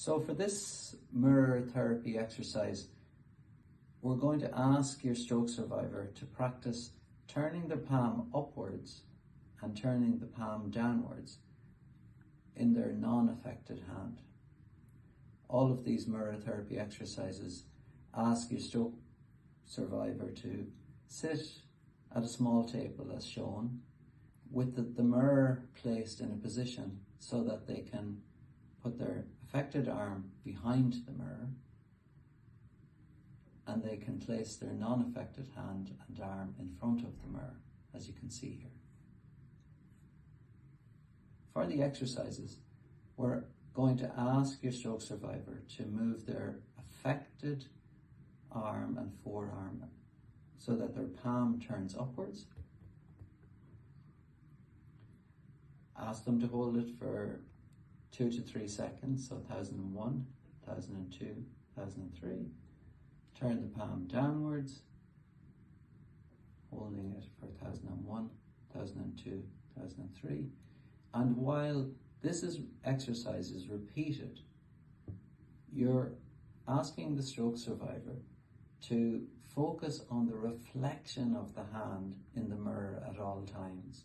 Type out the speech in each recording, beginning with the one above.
So for this mirror therapy exercise, we're going to ask your stroke survivor to practice turning their palm upwards and turning the palm downwards in their non-affected hand. All of these mirror therapy exercises ask your stroke survivor to sit at a small table as shown, with the mirror placed in a position so that they can put their affected arm behind the mirror, and they can place their non-affected hand and arm in front of the mirror, as you can see here. For the exercises, we're going to ask your stroke survivor to move their affected arm and forearm so that their palm turns upwards. Ask them to hold it for 2 to 3 seconds, so 1001, 1002, 1003. Turn the palm downwards, holding it for 1001, 1002, 1003. And while this exercise is repeated, you're asking the stroke survivor to focus on the reflection of the hand in the mirror at all times.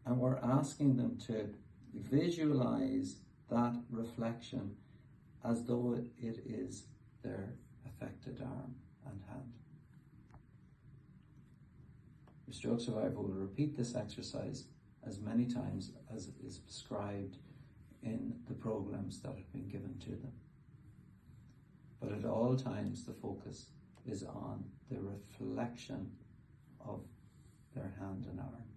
And we're asking them to visualize that reflection as though it is their affected arm and hand. The stroke survivor will repeat this exercise as many times as is prescribed in the programs that have been given to them. But at all times the focus is on the reflection of their hand and arm.